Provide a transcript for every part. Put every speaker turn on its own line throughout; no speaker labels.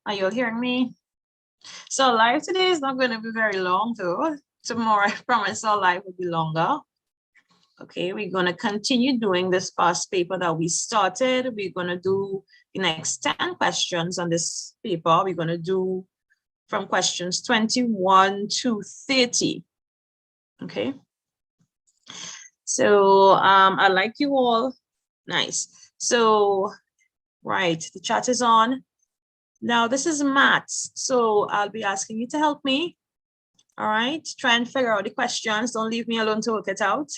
Are you all hearing me? So live today is not going to be very long though. Tomorrow, I promise our live will be longer. Okay, we're going to continue doing this past paper that we started. We're going to do the next 10 questions on this paper. We're going to do from questions 21 to 30. Okay. So I'd like you all. Nice. So, right, the chat is on. Now this is maths. So I'll be asking you to help me. All right, try and figure out the questions. Don't leave me alone to work it out.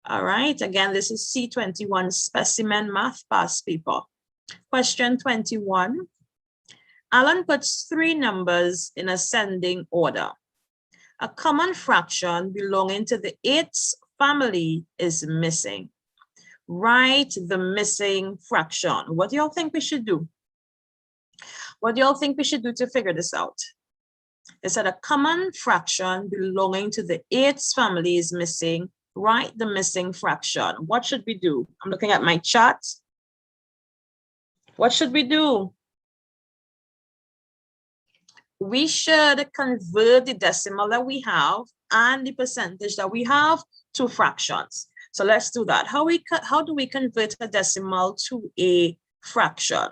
All right, again, this is C21 Specimen Math Past Paper. Question 21. Alan puts 3 numbers in ascending order. A common fraction belonging to the 8th family is missing. Write the missing fraction. What do y'all think we should do? What do y'all think we should do to figure this out? It said a common fraction belonging to the 8th family is missing. Write the missing fraction. What should we do? I'm looking at my chart. What should we do? We should convert the decimal that we have and the percentage that we have to fractions. So let's do that. How do we convert a decimal to a fraction?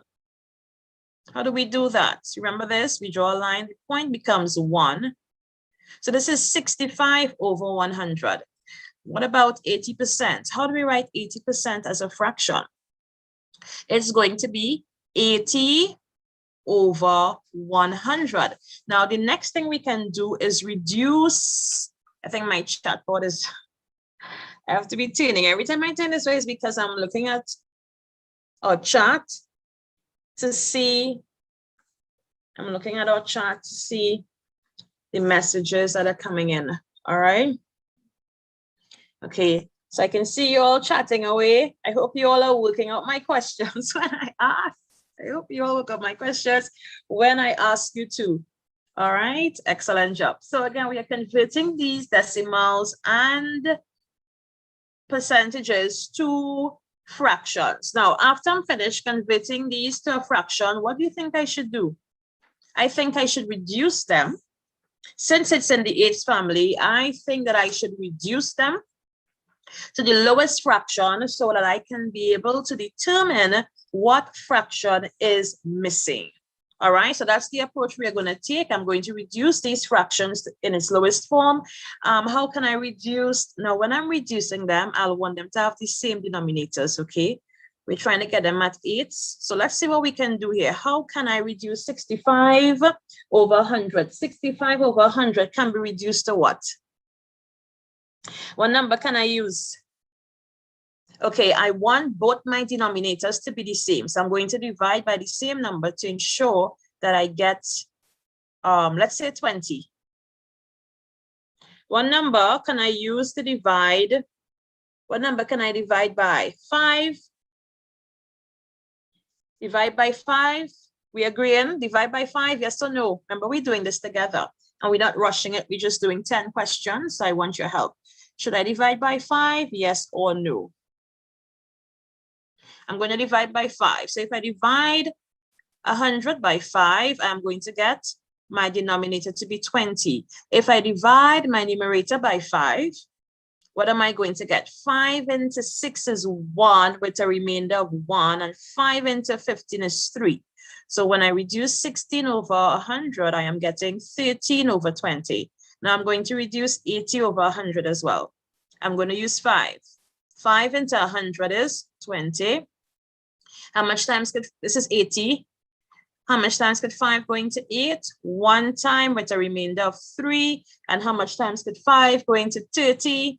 How do we do that? Remember this? We draw a line, the point becomes 1. So this is 65 over 100. What about 80%? How do we write 80% as a fraction? It's going to be 80 over 100. Now, the next thing we can do is reduce. I think my chat board is, I have to be tuning. Every time I turn this way is because I'm looking at our chart to see, I'm looking at our chart to see the messages that are coming in. All right. Okay, so I can see you all chatting away. I hope you all are working out my questions when I ask. I hope you all work out my questions when I ask you to. All right, excellent job. So again, we are converting these decimals and percentages to fractions. Now, after I'm finished converting these to a fraction, what do you think I should do? I think I should reduce them. Since it's in the 8th family, I think that I should reduce them to the lowest fraction so that I can be able to determine what fraction is missing. All right, so that's the approach we are going to take. I'm going to reduce these fractions in its lowest form. How can I reduce? Now, when I'm reducing them, I'll want them to have the same denominators, okay? We're trying to get them at 8. So let's see what we can do here. How can I reduce 65 over 100? 65 over 100 can be reduced to what? What number can I use? Okay, I want both my denominators to be the same. So I'm going to divide by the same number to ensure that I get, let's say 20. What number can I use to divide? What number can I divide by? 5. Divide by 5. We agreeing? Divide by 5, yes or no? Remember, we're doing this together and we're not rushing it. We're just doing 10 questions. So I want your help. Should I divide by 5? Yes or no? I'm going to divide by 5. So if I divide 100 by 5, I'm going to get my denominator to be 20. If I divide my numerator by 5, what am I going to get? 5 into 6 is 1 with a remainder of 1, and 5 into 15 is 3. So when I reduce 16 over 100, I am getting 13 over 20. Now I'm going to reduce 80 over 100 as well. I'm going to use 5. 5 into 100 is 20. How much times could, this is 80. How much times could 5 go into 8? 1 time with a remainder of 3. And how much times could 5 go into 30?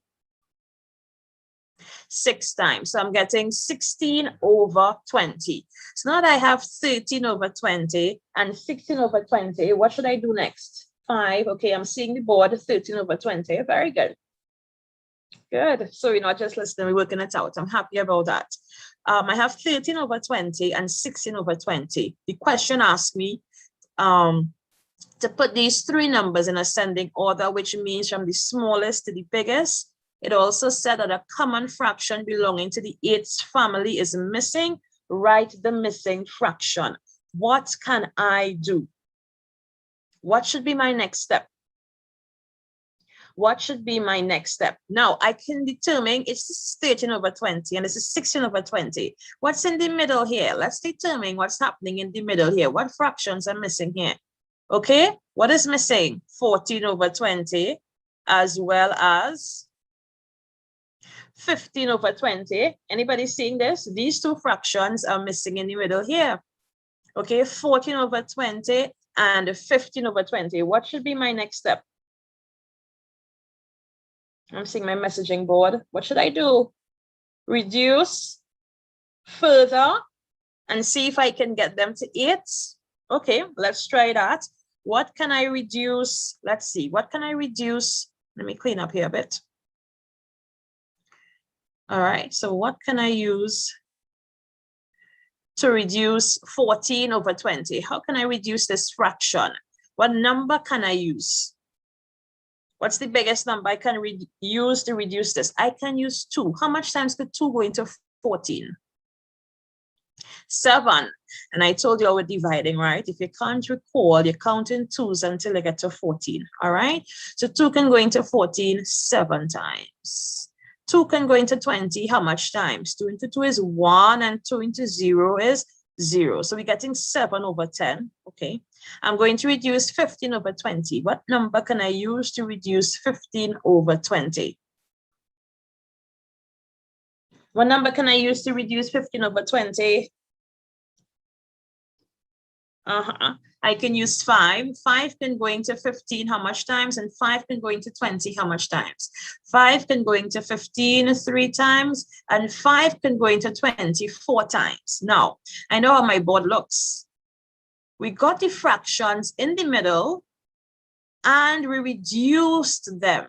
6 times. So I'm getting 16 over 20. So now that I have 13 over 20 and 16 over 20, what should I do next? 5. Okay, I'm seeing the board, 13 over 20. Very good. Good. So you're not just listening, we're working it out. I'm happy about that. I have 13 over 20 and 16 over 20. The question asked me to put these 3 numbers in ascending order, which means from the smallest to the biggest. It also said that a common fraction belonging to the 8th family is missing. Write the missing fraction. What can I do? What should be my next step? What should be my next step? Now, I can determine it's 13 over 20 and this is 16 over 20. What's in the middle here? Let's determine what's happening in the middle here. What fractions are missing here? Okay, what is missing? 14 over 20 as well as 15 over 20. Anybody seeing this? These two fractions are missing in the middle here. Okay, 14 over 20 and 15 over 20. What should be my next step? I'm seeing my messaging board. What should I do? Reduce further and see if I can get them to 8. Okay, let's try that. What can I reduce? Let's see. What can I reduce? Let me clean up here a bit. All right, so what can I use to reduce 14 over 20? How can I reduce this fraction? What number can I use? What's the biggest number I can use to reduce this? I can use 2. How much times could 2 go into 14? 7. And I told you I was dividing, right? If you can't recall, you count in 2s until you get to 14. All right. So 2 can go into 14 7 times. 2 can go into 20. How much times? 2 into 2 is 1 and 2 into 0 is 0. So we're getting 7 over 10. Okay. I'm going to reduce 15 over 20. What number can I use to reduce 15 over 20? What number can I use to reduce 15 over 20? I can use 5. 5 can go into 15 how much times? And 5 can go into 20 how much times? 5 can go into 15 3 times, and 5 can go into 20 4 times. Now, I know how my board looks. We got the fractions in the middle, and we reduced them.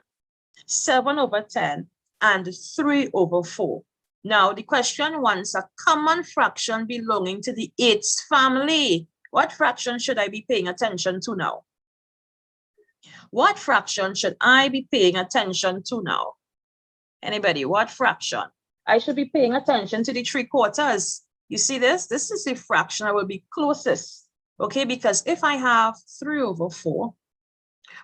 7 over 10 and 3 over 4. Now, the question wants a common fraction belonging to the 8th family. What fraction should I be paying attention to now? What fraction should I be paying attention to now? Anybody, what fraction? I should be paying attention to the 3/4. You see this? This is the fraction I will be closest. Okay, because if I have 3 over 4,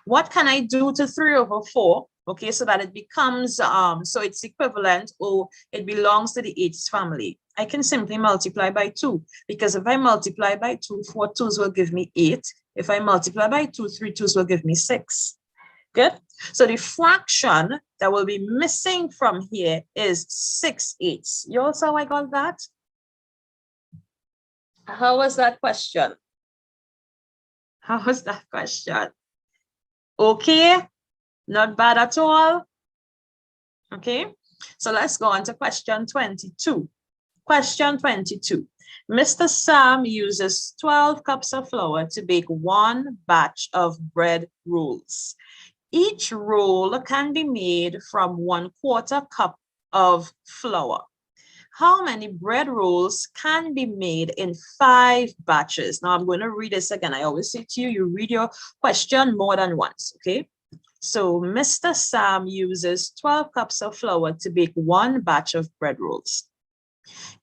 what can I do to 3 over 4? Okay, so that it becomes, so it's equivalent or it belongs to the 8th family. I can simply multiply by 2, because if I multiply by 2, 4 2s will give me 8. If I multiply by 2, 3 2s will give me 6. Good. So the fraction that will be missing from here is 6/8. You all saw how I got that? How was that question? How was that question? Okay, not bad at all. Okay, so let's go on to question 22. Question 22. Mr. Sam uses 12 cups of flour to bake 1 batch of bread rolls. Each roll can be made from 1/4 cup of flour. How many bread rolls can be made in 5 batches? Now I'm going to read this again. I always say to you, you read your question more than once, okay? So Mr. Sam uses 12 cups of flour to bake 1 batch of bread rolls.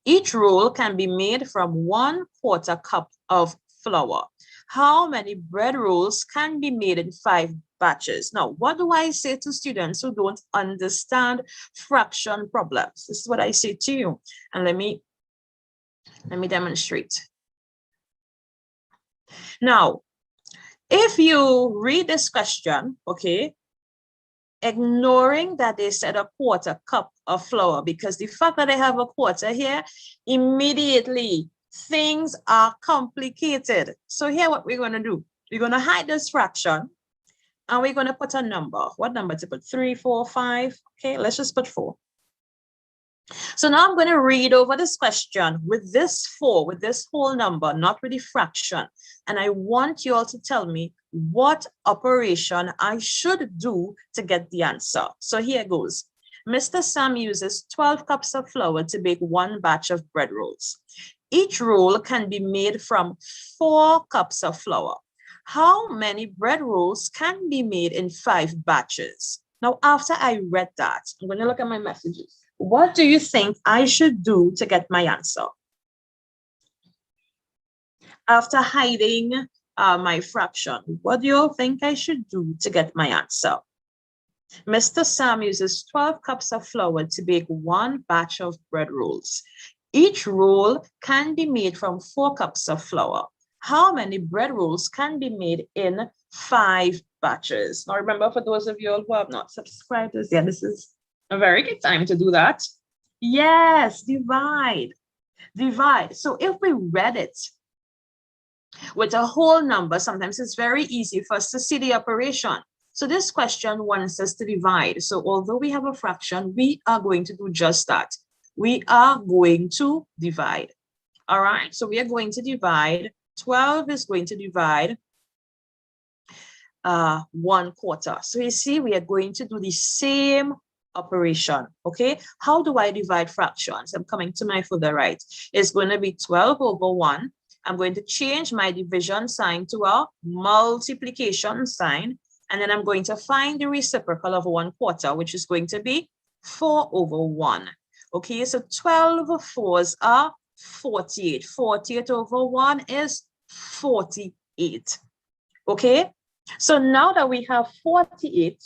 Each roll can be made from 1/4 cup of flour. How many bread rolls can be made in 5 batches? Now, what do I say to students who don't understand fraction problems? This is what I say to you. And let me demonstrate. Now, if you read this question, okay, ignoring that they said 1/4 cup of flour, because the fact that they have 1/4 here, immediately things are complicated. So here what we're going to do, we're going to hide this fraction and we're going to put a number. What number to put? 3, 4, 5. Okay, let's just put 4. So now I'm going to read over this question with this 4, with this whole number, not with the fraction. And I want you all to tell me what operation I should do to get the answer. So here goes. Mr. Sam uses 12 cups of flour to bake 1 batch of bread rolls. Each roll can be made from 4 cups of flour. How many bread rolls can be made in 5 batches? Now, after I read that, I'm going to look at my messages. What do you think I should do to get my answer? After hiding my fraction, what do you all think I should do to get my answer? Mr. Sam uses 12 cups of flour to bake one batch of bread rolls. Each roll can be made from 4 cups of flour. How many bread rolls can be made in 5 batches? Now remember, for those of you all who have not subscribed to this, yeah, this is a very good time to do that. Yes, divide. Divide. So if we read it with a whole number, sometimes it's very easy for us to see the operation. So this question wants us to divide. So although we have a fraction, we are going to do just that. We are going to divide. All right, so we are going to divide. 12 is going to divide 1/4. So you see, we are going to do the same operation. Okay, how do I divide fractions? I'm coming to my further right. It's going to be 12 over 1. I'm going to change my division sign to a multiplication sign, and then I'm going to find the reciprocal of 1/4, which is going to be 4 over 1. Okay, so 12 4s are 48. 48 over 1 is 48. Okay, so now that we have 48,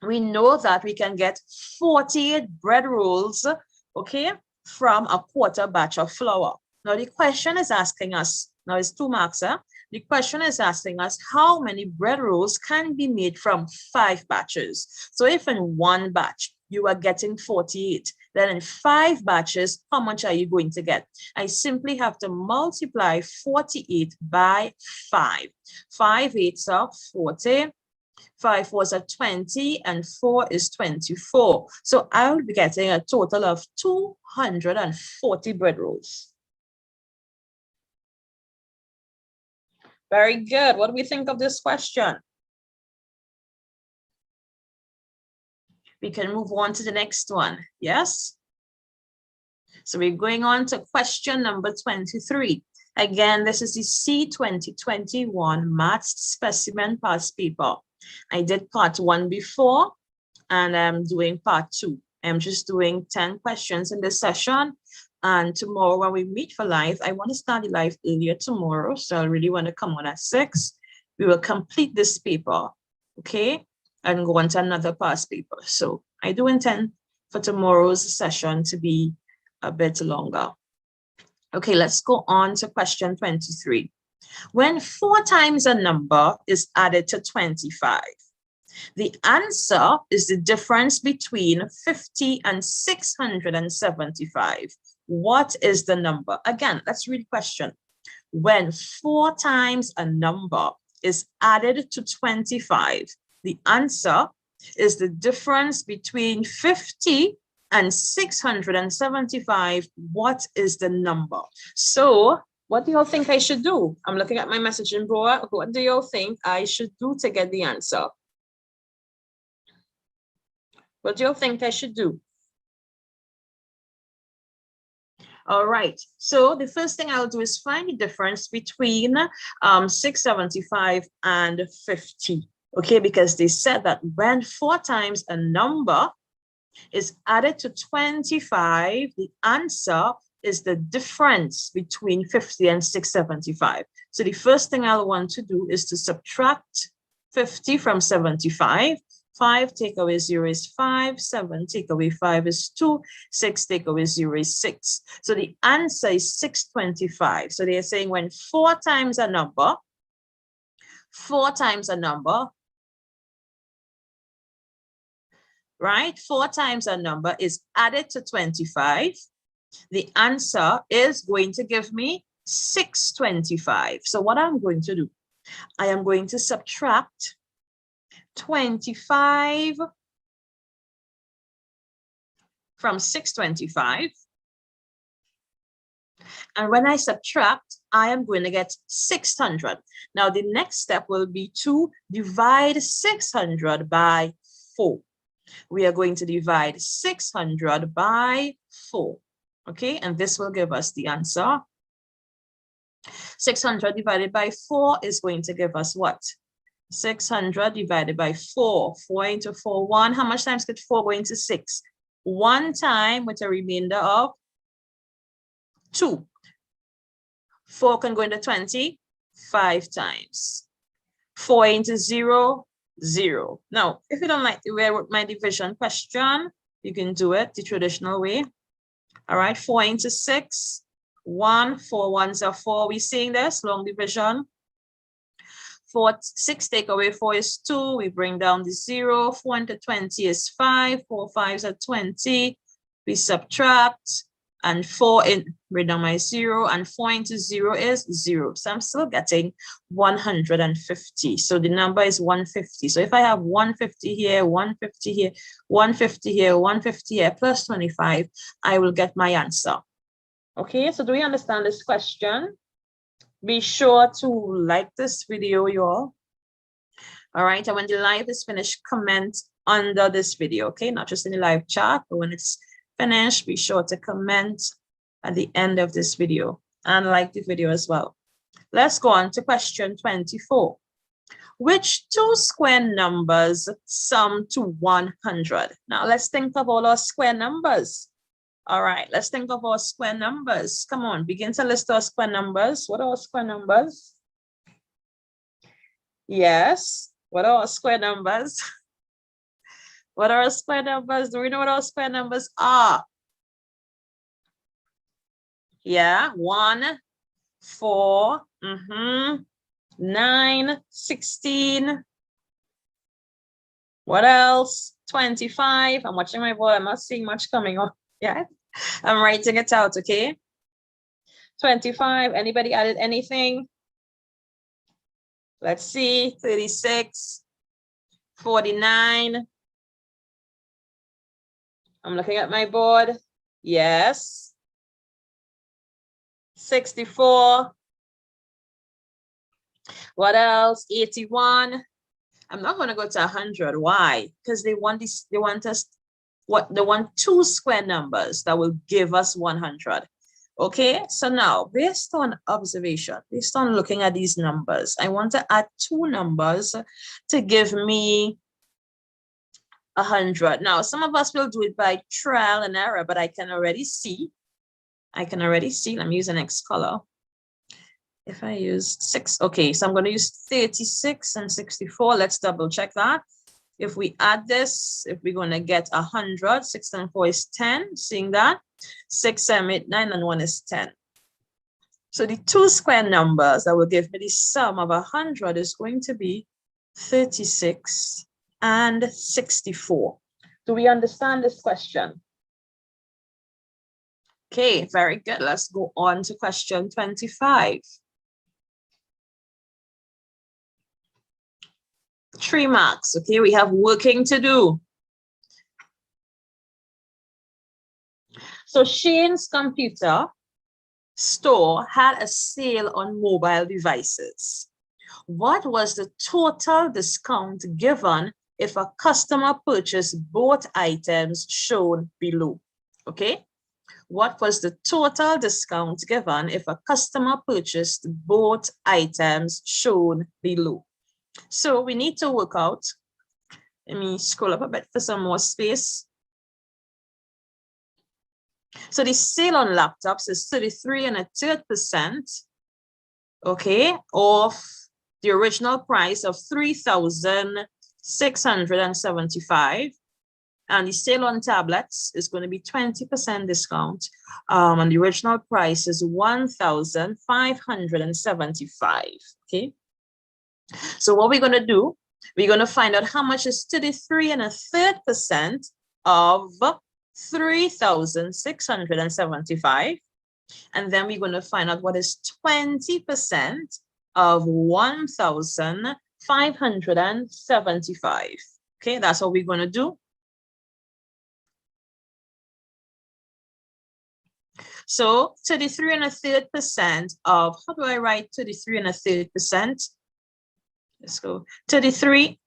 we know that we can get 48 bread rolls, okay, from a 1/4 batch of flour. Now the question is asking us, now it's 2 marks, the question is asking us how many bread rolls can be made from 5 batches. So if in 1 batch you are getting 48, then in 5 batches, how much are you going to get? I simply have to multiply 48 by 5. 5 8s are 40. 5 4s are 20, and 4 is 24. So I will be getting a total of 240 bread rolls. Very good. What do we think of this question? We can move on to the next one. Yes? So we're going on to question number 23. Again, this is the C 2021 Maths Specimen Past Paper. I did part 1 before, and I'm doing part 2. I'm just doing 10 questions in this session. And tomorrow when we meet for live, I want to start the live earlier tomorrow. So I really want to come on at 6. We will complete this paper, okay? And go on to another past paper. So I do intend for tomorrow's session to be a bit longer. Okay, let's go on to question 23. When 4 times a number is added to 25, the answer is the difference between 50 and 675. What is the number? Again, let's read the question. When 4 times a number is added to 25, the answer is the difference between 50 and 675. What is the number? So what do you all think I should do? I'm looking at my messaging board. What do you all think I should do to get the answer? What do you all think I should do? All right, so the first thing I'll do is find the difference between 675 and 50, okay? Because they said that when 4 times a number is added to 25, the answer is the difference between 50 and 675. So the first thing I'll want to do is to subtract 50 from 75. 5 take away 0 is 5, 7 take away 5 is 2, 6 take away 0 is 6. So the answer is 625. So they're saying when 4 times a number, 4 times a number, right? 4 times a number is added to 25. The answer is going to give me 625. So what I'm going to do, I am going to subtract 25 from 625. And when I subtract, I am going to get 600. Now, the next step will be to divide 600 by 4. We are going to divide 600 by 4. Okay, and this will give us the answer. 600 divided by 4 is going to give us what? 600 divided by 4. 4 into 4, 1. How much times could 4 go into 6? 1 time with a remainder of 2. 4 can go into 20 5 times. 4 into 0, 0. Now, if you don't like the way with my division question, you can do it the traditional way. All right, 4 into 6, 1. 4 ones are 4. We seeing this long division. 6 take away 4 is 2. We bring down the 0. 4 into 20 is 5. 4 5s are 20. We subtract, and 4 in, bring down my 0, and 4 into 0 is 0. So I'm still getting 150. So the number is 150. So if I have 150 here, 150 here, 150 here, 150 here, plus 25, I will get my answer. Okay, so do we understand this question? Be sure to like this video, y'all. All right, and when the live is finished, comment under this video, okay? Not just in the live chat, but when it's finished, be sure to comment at the end of this video and like the video as well. Let's go on to question 24. Which two square numbers sum to 100? Now let's think of all our square numbers. All right, let's think of our square numbers. Come on, begin to list our square numbers. What are our square numbers? Yes, what are our square numbers? What are our square numbers? Do we know what our square numbers are? Yeah, 1, 4, 9, 16. What else? 25. I'm watching my board. I'm not seeing much coming on. Yeah, I'm writing it out, okay? 25. Anybody added anything? Let's see. 36, 49. I'm looking at my board. Yes. 64. What else? 81. I'm not going to go to 100. Why? Because they want this. They want us. What? They want two square numbers that will give us 100. Okay. So now, based on observation, based on looking at these numbers, I want to add two numbers to give me 100. Now, some of us will do it by trial and error, but I can already see. Let me use the next color. If I use 6, okay, so I'm going to use 36 and 64. Let's double check that. If we add this, if we're going to get 100, 6 and 4 is 10. Seeing that? 6, 7, 8, 9, and 1 is 10. So the two square numbers that will give me the sum of 100 is going to be 36 and 64. Do we understand this question? Okay, very good. Let's go on to question 25. 3 marks. Okay, we have working to do. So Shane's computer store had a sale on mobile devices. What was the total discount given if a customer purchased both items shown below? Okay. What was the total discount given if a customer purchased both items shown below? So we need to work out. Let me scroll up a bit for some more space. So the sale on laptops is 33 1/3%, okay, of the original price of 3,675. And the sale on tablets is going to be 20% discount. And the original price is 1,575. Okay. So what we're going to do, we're going to find out how much is 33 1/3% of 3,675. And then we're going to find out what is 20% of 1,575. Okay, that's what we're going to do. So 33 1/3% of, how do I write 33 1/3%? Let's go. 33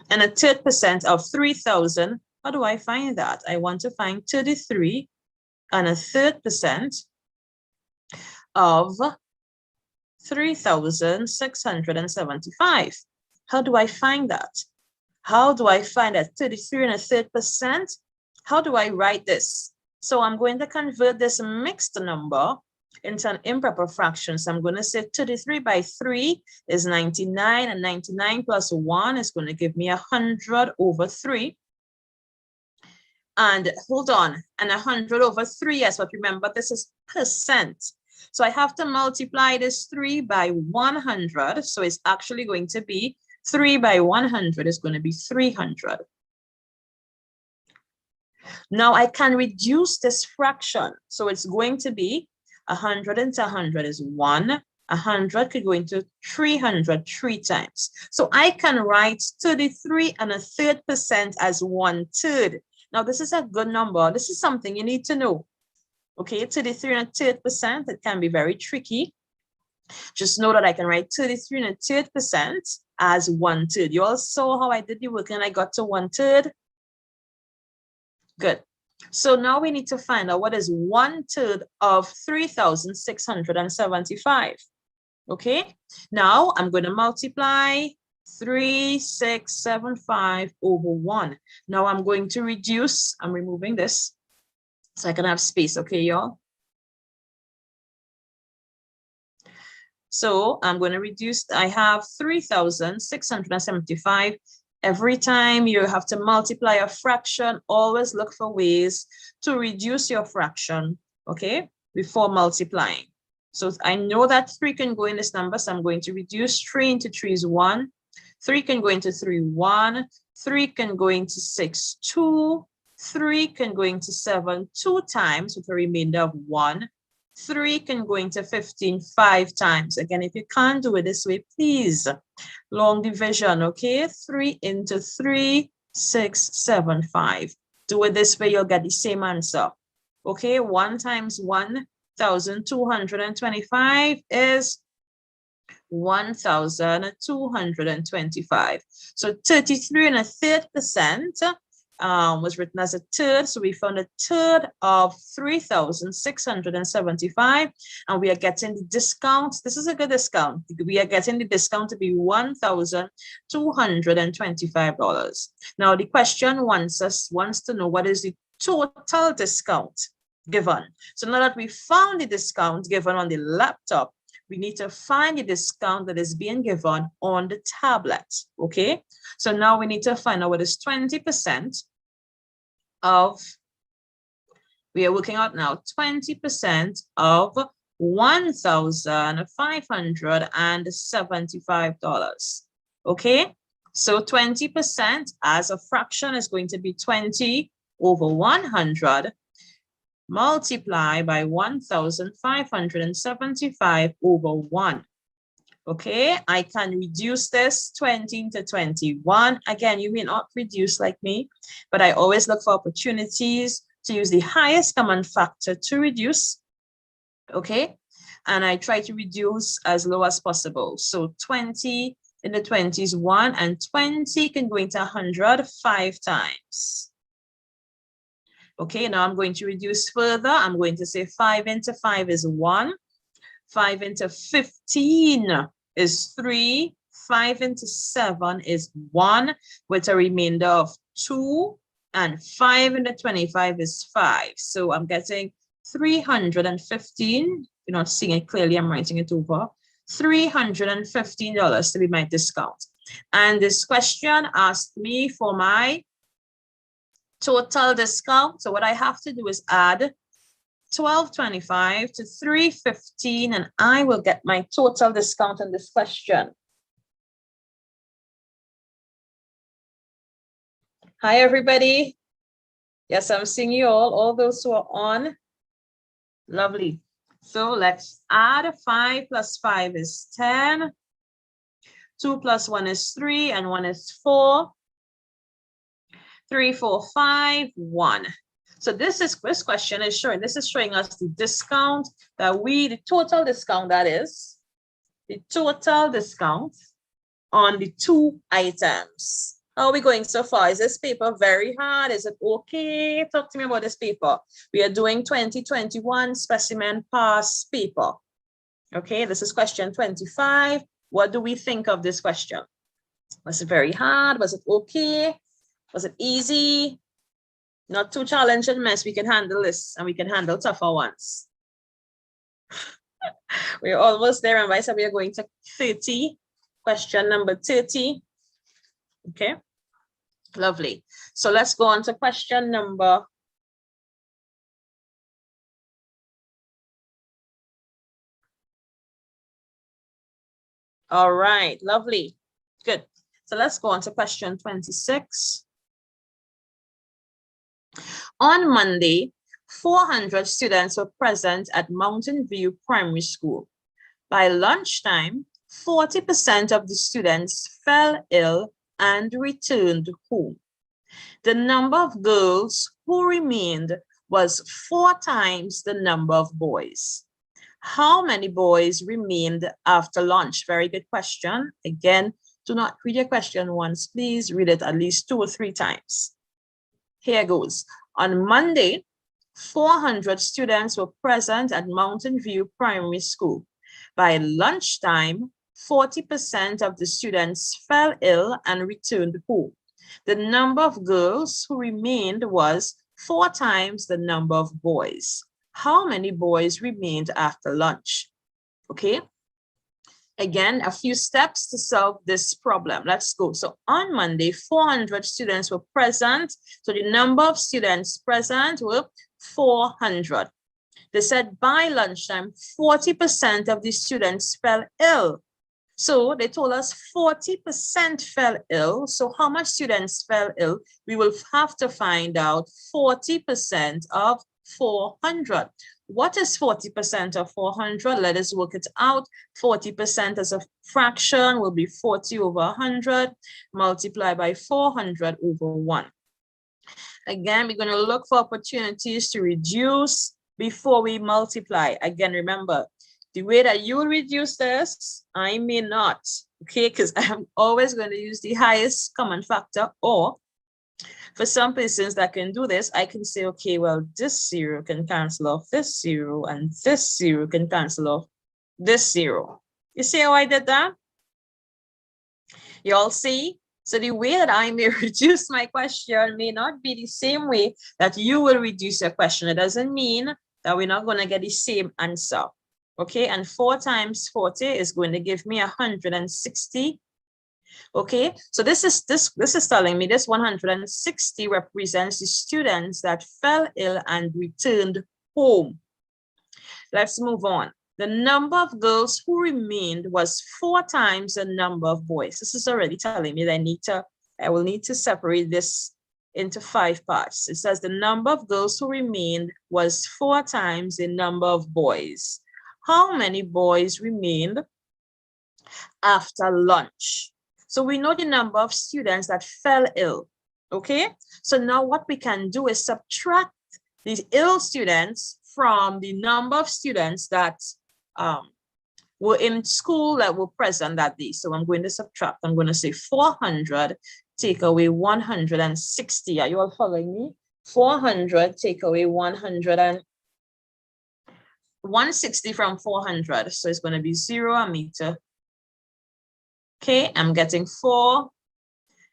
1/3% of 3,000. How do I find that? I want to find 33 1/3% of 3,675. How do I find that? How do I find that 33 1/3%? How do I write this? So I'm going to convert this mixed number into an improper fraction. So I'm going to say 33 by 3 is 99, and 99 plus 1 is going to give me 100 over 3. And hold on, and 100 over 3, yes, but remember this is percent. So I have to multiply this 3 by 100. So it's actually going to be 3 by 100 is going to be 300. Now I can reduce this fraction. So it's going to be 100 into 100 is 1. 100 could go into 300 3 times. So I can write 33 and 1/3% as 1/3. Now this is a good number. This is something you need to know. Okay, 33 and 1/3%, it can be very tricky. Just know that I can write 33 and 1/3% as 1/3. You all saw how I did the work and I got to 1/3. Good. So now we need to find out what is 1/3 of 3,675. Okay, now I'm going to multiply 3,675 over 1. Now I'm going to reduce, I'm removing this so I can have space, okay, y'all? So I'm going to reduce, I have 3,675. Every time you have to multiply a fraction, always look for ways to reduce your fraction, okay, before multiplying. So I know that 3 can go in this number, so I'm going to reduce 3 into 3 is 1. 3 can go into 3, 1. 3 can go into 6, 2. 3 can go into 7 2 times with a remainder of 1. 3 can go into 15 5 times. Again, if you can't do it this way, please, long division, okay? 3 into 3, 6, 7, 5. Do it this way, you'll get the same answer. Okay, 1 times 1,225 is 1,225. So 33 and 1/3% was written as 1/3. So we found 1/3 of 3,675, and we are getting the discount. This is a good discount. We are getting the discount to be $1,225. Now the question wants to know what is the total discount given. So now that we found the discount given on the laptop, we need to find the discount that is being given on the tablet, okay? So now we need to find out what is 20% of, we are working out now, 20% of $1,575, okay? So 20% as a fraction is going to be 20 over 100 multiply by 1,575 over 1. Okay, I can reduce this 20 into 21. Again, you may not reduce like me, but I always look for opportunities to use the highest common factor to reduce. Okay, and I try to reduce as low as possible. So 20 in the 20 is 1, and 20 can go into 100 5 times. Okay, now I'm going to reduce further. I'm going to say 5 into 5 is 1. 5 into 15 is 3. 5 into 7 is 1 with a remainder of 2. And 5 into 25 is 5. So I'm getting 315. You're not seeing it clearly. I'm writing it over. $315 to be my discount. And this question asked me for my total discount. So what I have to do is add 1225 to 315, and I will get my total discount on this question. Hi, everybody. Yes, I'm seeing you all those who are on. Lovely. So let's add 5 plus 5 is 10. 2 plus 1 is 3, and 1 is 4. 3, 4, 5, 1. So this question is showing, this is showing us the discount that the total discount that is, the total discount on the 2 items. How are we going so far? Is this paper very hard? Is it okay? Talk to me about this paper. We are doing 2021 Specimen Past Paper. Okay, this is question 25. What do we think of this question? Was it very hard? Was it okay? Was it easy? Not too challenging, mess. We can handle this, and we can handle tougher ones. We're almost there, and so we are going to 30. Question number 30. Okay, lovely. So let's go on to question number. All right, lovely. Good. So let's go on to question 26. On Monday, 400 students were present at Mountain View Primary School. By lunchtime, 40% of the students fell ill and returned home. The number of girls who remained was 4 times the number of boys. How many boys remained after lunch? Very good question. Again, do not read your question once, please read it at least 2 or 3 times. Here goes. On Monday, 400 students were present at Mountain View Primary School. By lunchtime, 40% of the students fell ill and returned home. The number of girls who remained was 4 times the number of boys. How many boys remained after lunch? Okay. Again, a few steps to solve this problem. Let's go. So on Monday, 400 students were present. So the number of students present were 400. They said by lunchtime, 40% of the students fell ill. So they told us 40% fell ill. So how much students fell ill? We will have to find out 40% of 400. What is 40% of 400? Let us work it out. 40% as a fraction will be 40 over 100 multiplied by 400 over 1. Again, we're going to look for opportunities to reduce before we multiply. Again, remember, the way that you will reduce this, I may not, okay? Because I'm always going to use the highest common factor, or for some persons that can do this, I can say, okay, well, this 0 can cancel off this 0, and this 0 can cancel off this 0. You see how I did that? You all see? So the way that I may reduce my question may not be the same way that you will reduce your question. It doesn't mean that we're not going to get the same answer. Okay, and 4 times 40 is going to give me 160. Okay, so this is telling me this 160 represents the students that fell ill and returned home. Let's move on. The number of girls who remained was 4 times the number of boys. This is already telling me that I will need to separate this into 5 parts. It says the number of girls who remained was 4 times the number of boys. How many boys remained after lunch? So we know the number of students that fell ill, okay? So now what we can do is subtract these ill students from the number of students that were in school that were present that day. So I'm going to subtract. I'm going to say 400, take away 160. Are you all following me? 400, take away 160 from 400. So it's going to be 0 a meter. Okay, I'm getting 4.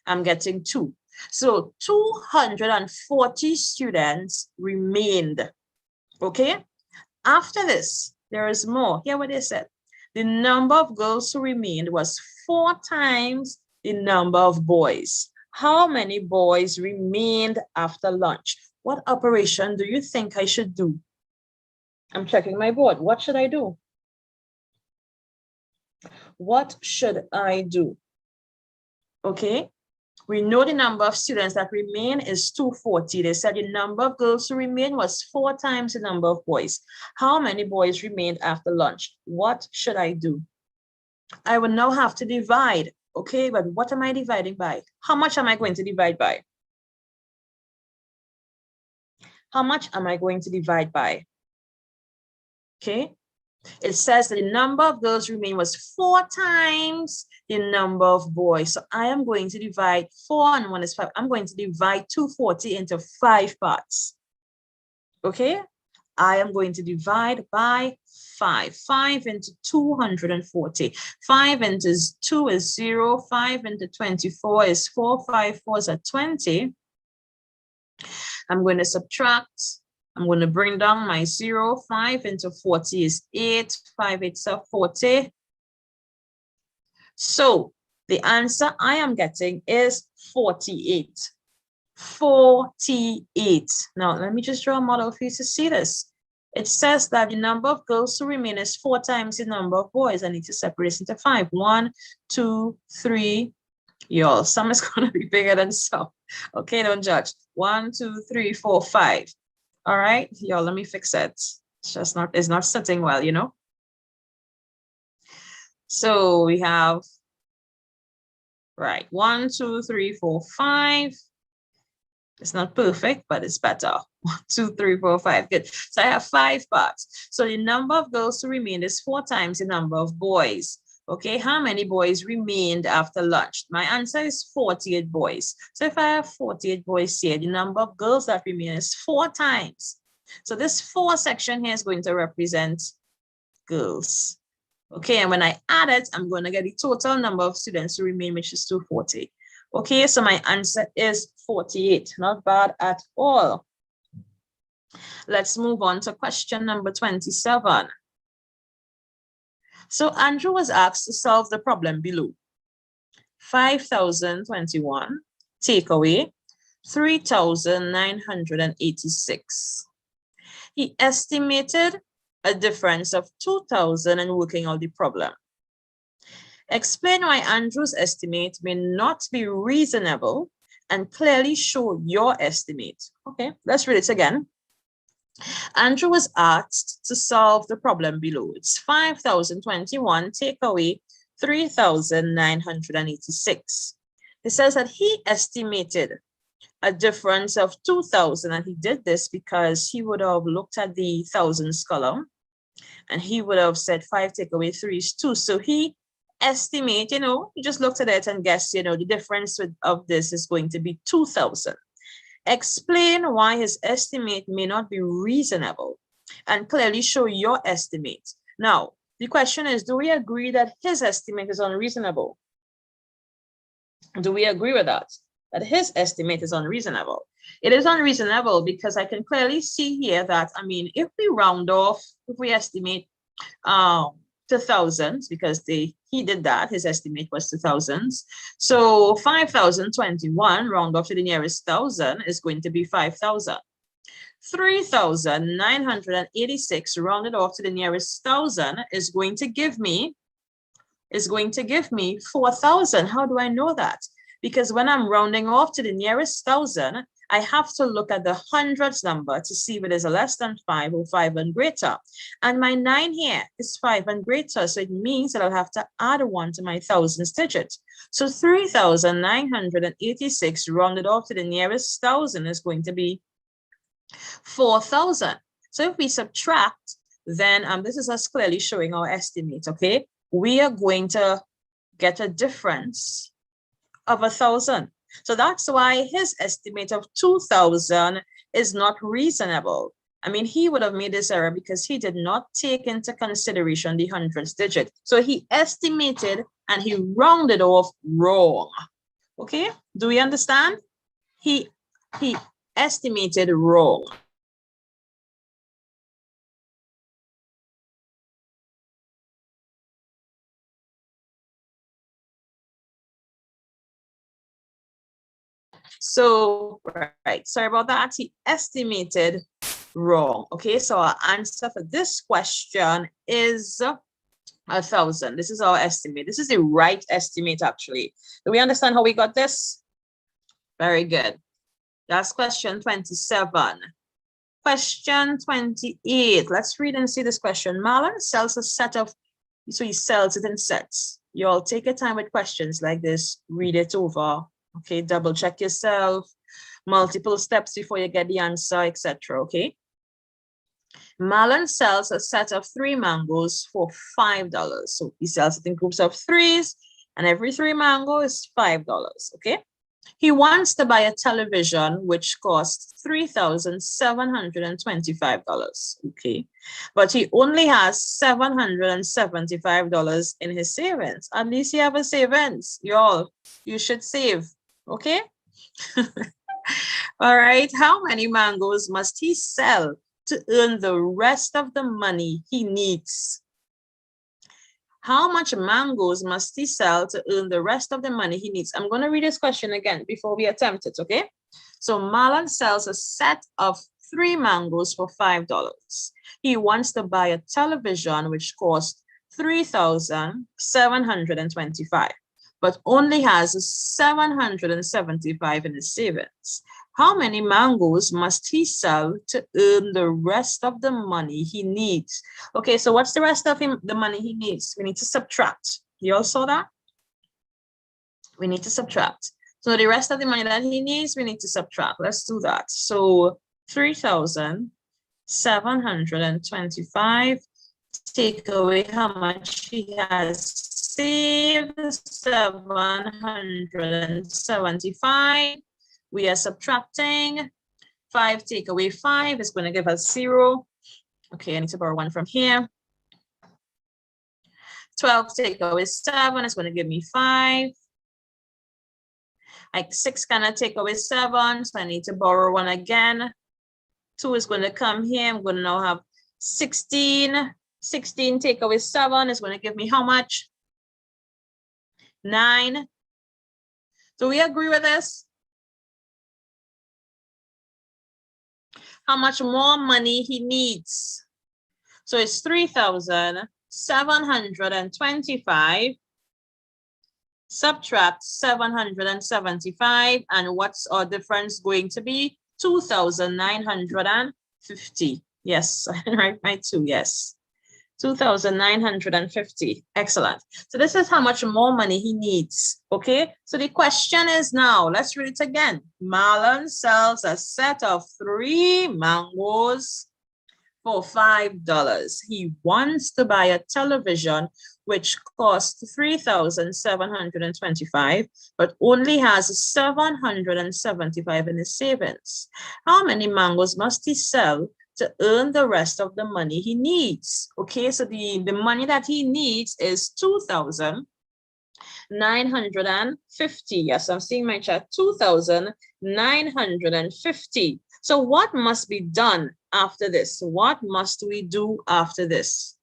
I'm getting 2. So 240 students remained. Okay, after this, there is more. Hear what they said. The number of girls who remained was 4 times the number of boys. How many boys remained after lunch? What operation do you think I should do? I'm checking my board. What should I do? What should I do? Okay, we know the number of students that remain is 240. They said the number of girls who remain was 4 times the number of boys. How many boys remained after lunch? What should I do? I will now have to divide. Okay, but what am I dividing by? How much am I going to divide by? How much am I going to divide by? Okay, it says that the number of girls remain was 4 times the number of boys. So I am going to divide 4 and 1 is 5. I'm going to divide 240 into 5 parts. Okay, I am going to divide by 5. 5 into 240. 5 into 2 is 0. 5 into 24 is 4. 5 4s are 20. I'm going to subtract I'm going to bring down my 0. 5 into 40 is 8. 5 8s are 40. So the answer I am getting is 48. 48. Now, let me just draw a model for you to see this. It says that the number of girls who remain is 4 times the number of boys. I need to separate this into 5. 1, 2, 3. Y'all, some is going to be bigger than some. Okay, don't judge. 1, 2, 3, 4, 5. All right, y'all, let me fix it. It's not sitting well, you know. So we have, right, 1, 2, 3, 4, 5. It's not perfect, but it's better. 1, 2, 3, 4, 5. Good. So I have 5 parts. So the number of girls who remain is 4 times the number of boys. Okay, how many boys remained after lunch? My answer is 48 boys. So if I have 48 boys here, the number of girls that remain is 4 times. So this 4 section here is going to represent girls. Okay, and when I add it, I'm going to get the total number of students who remain, which is 240. Okay, so my answer is 48. Not bad at all. Let's move on to question number 27. So Andrew was asked to solve the problem below. 5,021 take away 3,986. He estimated a difference of 2,000 in working out the problem. Explain why Andrew's estimate may not be reasonable and clearly show your estimate. Okay, let's read it again. Andrew was asked to solve the problem below. It's 5,021 take away 3,986. It says that he estimated a difference of 2,000, and he did this because he would have looked at the thousands column and he would have said 5 take away 3 is 2. So he estimate, you know, he just looked at it and guessed, you know, the difference of this is going to be 2,000. Explain why his estimate may not be reasonable and clearly show your estimate. Now, the question is, do we agree that his estimate is unreasonable? Do we agree with that? That his estimate is unreasonable? It is unreasonable because I can clearly see here that, I mean, if we round off, if we estimate to thousands, because he did that, his estimate was to thousands. So 5,021 round off to the nearest thousand is going to be 5,000. 3,986 rounded off to the nearest thousand is going to give me 4,000. How do I know that? Because when I'm rounding off to the nearest thousand, I have to look at the hundreds number to see if it is a less than 5 or 5 and greater. And my 9 here is 5 and greater. So it means that I'll have to add 1 to my thousands digit. So 3,986 rounded off to the nearest thousand is going to be 4,000. So if we subtract, then this is us clearly showing our estimate, okay? We are going to get a difference of 1,000. So that's why his estimate of 2,000 is not reasonable. I mean, he would have made this error because he did not take into consideration the hundreds digit. So he estimated and he rounded off wrong. Okay, do we understand? He estimated wrong. So, right, sorry about that. He estimated wrong. Okay, so our answer for this question is 1,000. This is our estimate. This is the right estimate, actually. Do we understand how we got this? Very good. That's question 27. Question 28. Let's read and see this question. Marlon sells a set of, so he sells it in sets. You all take your time with questions like this. Read it over. Okay, double check yourself, multiple steps before you get the answer, etc. Okay. Marlon sells a set of 3 mangoes for $5. So he sells it in groups of 3s, and every 3 mango is $5. Okay. He wants to buy a television which costs $3,725. Okay. But he only has $775 in his savings. At least you have a savings. Y'all, you should save. Okay. All right. How many mangoes must he sell to earn the rest of the money he needs? How much mangoes must he sell to earn the rest of the money he needs? I'm going to read this question again before we attempt it, okay? So Marlon sells a set of 3 mangoes for $5. He wants to buy a television which costs $3,725, but only has $775 in his savings. How many mangoes must he sell to earn the rest of the money he needs? Okay, so what's the rest of the money he needs? We need to subtract. You all saw that? We need to subtract. So the rest of the money that he needs, we need to subtract. Let's do that. So 3,725, take away how much he has saved, 775. We are subtracting. 5 take away 5 is going to give us 0. Okay, I need to borrow 1 from here. 12 take away 7 is going to give me 5. Like 6 cannot take away 7, so I need to borrow 1 again. 2 is going to come here. I'm going to now have 16. 16 take away 7 is going to give me how much? 9. Do we agree with this? How much more money he needs? So it's 3,725. Subtract 775, and what's our difference going to be? 2,950. Yes, I write my 2, yes. 2,950. Excellent. So this is how much more money he needs. Okay, so the question is now, let's read it again. Marlon sells a set of 3 mangoes for $5. He wants to buy a television which costs $3,725, but only has $775 in his savings. How many mangoes must he sell to earn the rest of the money he needs? Okay, so the money that he needs is 2,950. Yes, I'm seeing my chat. 2,950. So what must be done after this? What must we do after this?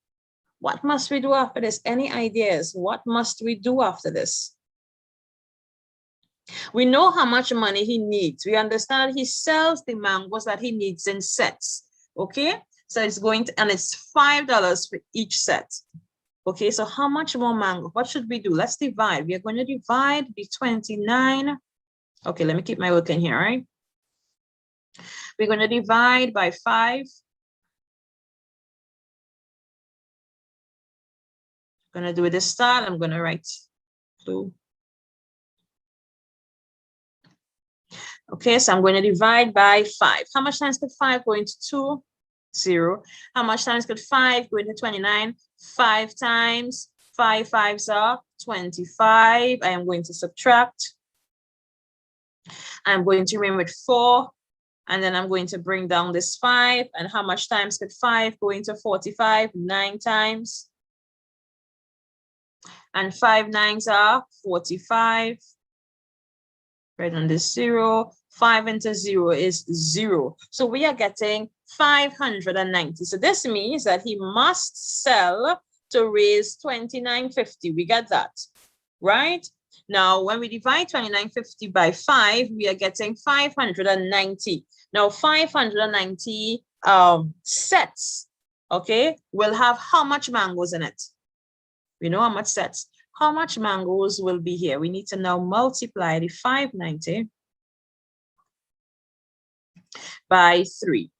What must we do after this? Any ideas? What must we do after this? We know how much money he needs. We understand that he sells the mangoes that he needs in sets. Okay, so it's going to, and it's $5 for each set. Okay, so how much more mango? What should we do? Let's divide. We are going to divide the 29. Okay, let me keep my work in here, right? We're going to divide by 5. I'm going to do it this style. I'm going to write 2. Okay, so I'm going to divide by 5. How much times could 5 go into 2? 0. How much times could 5 go into 29? 5 times 5 5s are 25. I am going to subtract. I'm going to remain with 4. And then I'm going to bring down this 5. And how much times could 5 go into 45? 9 times. And 5 9s are 45. Right on this 0. 5 into 0 is 0. So we are getting 590. So this means that he must sell to raise 2950. We got that, right? Now, when we divide 2950 by 5, we are getting 590. Now, 590 sets, okay, will have how much mangoes in it? We know how much sets. How much mangoes will be here? We need to now multiply the 590 by 3.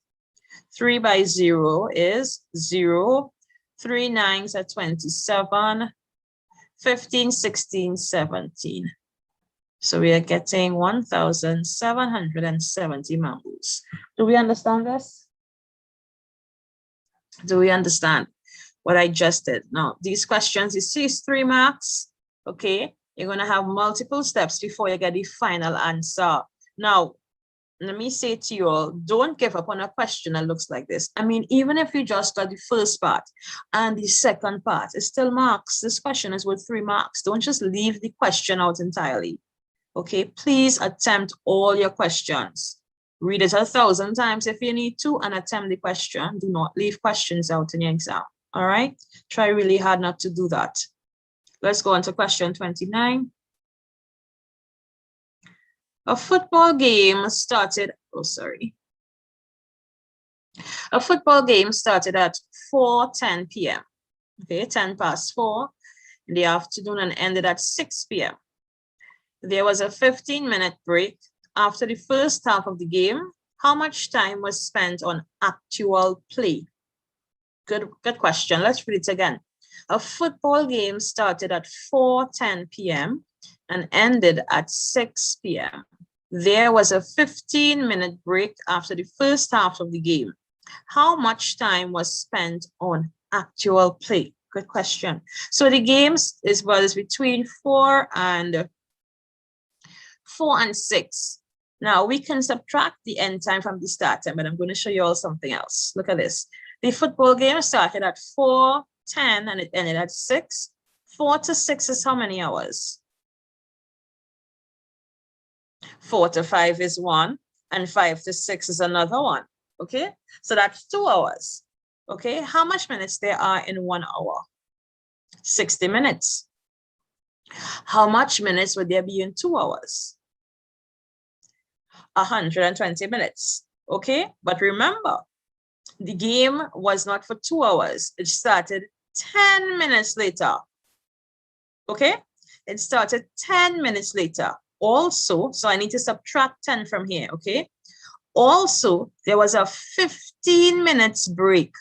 3 by 0 is 0. 3 9s are 27. 15, 16, 17. So we are getting 1,770 mangoes. Do we understand this? Do we understand what I just did? Now, these questions, you see, is 3 marks. Okay, you're going to have multiple steps before you get the final answer. Now, let me say to you all, don't give up on a question that looks like this. I mean, even if you just got the first part and the second part, it's still marks. This question is worth 3 marks. Don't just leave the question out entirely. Okay, please attempt all your questions. Read it 1,000 times if you need to and attempt the question. Do not leave questions out in your exam. All right? Try really hard not to do that. Let's go on to question 29. A football game started, A football game started at 4:10 p.m. Okay, 10 past 4 in the afternoon and ended at 6 p.m. There was a 15-minute break after the first half of the game. How much time was spent on actual play? Good question. Let's read it again. A football game started at 4:10 p.m. and ended at 6 p.m. There was a 15-minute break after the first half of the game. How much time was spent on actual play? Good question. So the games was between 4 and 6. Now we can subtract the end time from the start time, but I'm going to show you all something else. Look at this. The football game started at 4:10 and it ended at 6. 4 to 6 is how many hours? 4 to 5 is 1, and 5 to 6 is another 1. Okay, so that's 2 hours. Okay, how much minutes there are in 1 hour? 60 minutes. How much minutes would there be in 2 hours? 120 minutes. Okay, but remember, the game was not for 2 hours. It started 10 minutes later. Okay, it started 10 minutes later. Also, so I need to subtract 10 from here. Okay, also there was a 15 minutes break.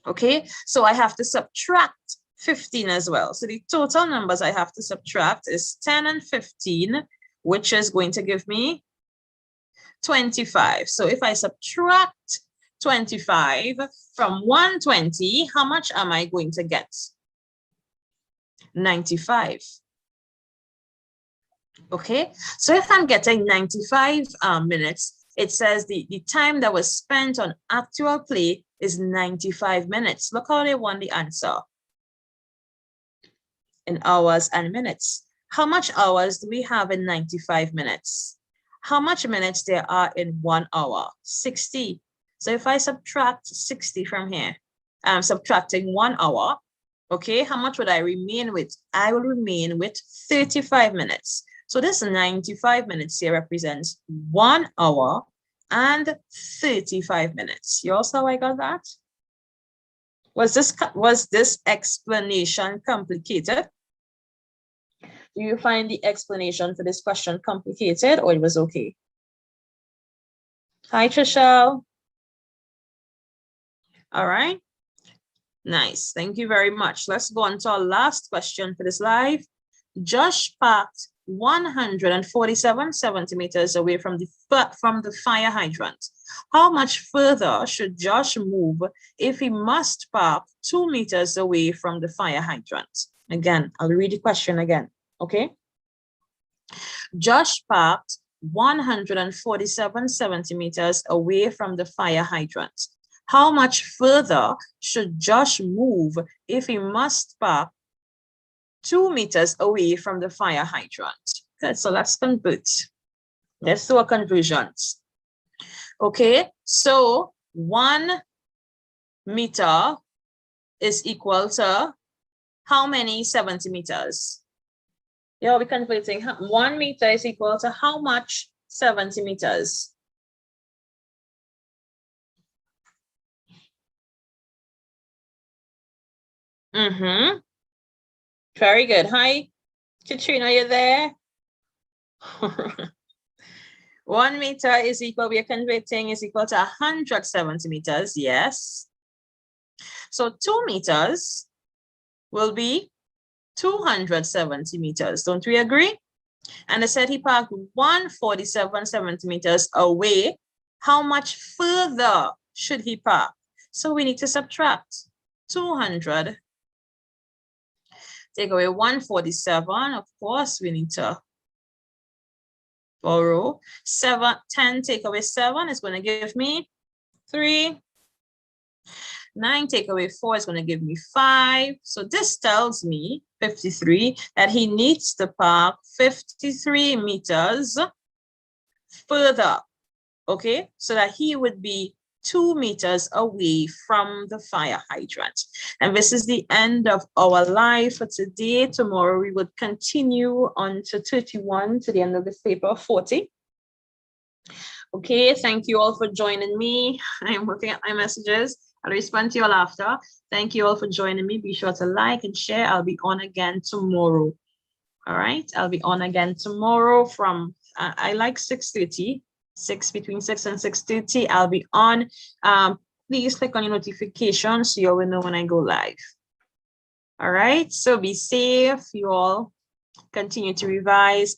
Okay, so I have to subtract 15 as well. So the total numbers I have to subtract is 10 and 15, which is going to give me 25. So if I subtract 25 from 120, how much am I going to get? 95. Okay, so if I'm getting 95 minutes, it says the time that was spent on actual play is 95 minutes. Look how they want the answer in hours and minutes. How much hours do we have in 95 minutes? How much minutes there are in 1 hour? 60. So if I subtract 60 from here, I'm subtracting 1 hour. Okay, how much would I remain with? I will remain with 35 minutes. So this 95 minutes here represents 1 hour and 35 minutes. You all saw how I got that? Was this explanation complicated? Do you find the explanation for this question complicated, or it was okay? Hi, Trishelle. All right. Nice. Thank you very much. Let's go on to our last question for this live. Josh parked 147 centimeters away from the fire hydrant. How much further should Josh move if he must park 2 meters away from the fire hydrant? Again, I'll read the question again. Okay. Josh parked 147 centimeters away from the fire hydrant. How much further should Josh move if he must park 2 meters away from the fire hydrant? Good, so let's convert. Let's do a conversions. Okay, so 1 meter is equal to how many centimeters? Yeah, we're converting. 1 meter is equal to how much centimeters? Very good. Hi, Katrina, you there? 1 meter is equal, we are converting, is equal to 100 centimeters. Yes. So 2 meters will be 200 centimeters. Don't we agree? And I said he parked 147 centimeters away. How much further should he park? So we need to subtract 200. Take away 147. Of course, we need to borrow 10. Take away 7 is going to give me 3. 9 take away 4 is going to give me 5. So this tells me 53 that he needs to park 53 meters further. okay, so that he would be 2 meters away from the fire hydrant. And this is the end of our live for today. Tomorrow we would continue on to 31 to the end of this paper, 40. Okay, thank you all for joining me. I'm looking at my messages. I'll respond to you all after. Thank you all for joining me. Be sure to like and share. I'll be on again tomorrow. All right, I'll be on again tomorrow from, I like 6:30. Between 6 and 6:30, I'll be on. Please click on your notifications so you will know when I go live. All right, so be safe. You all continue to revise.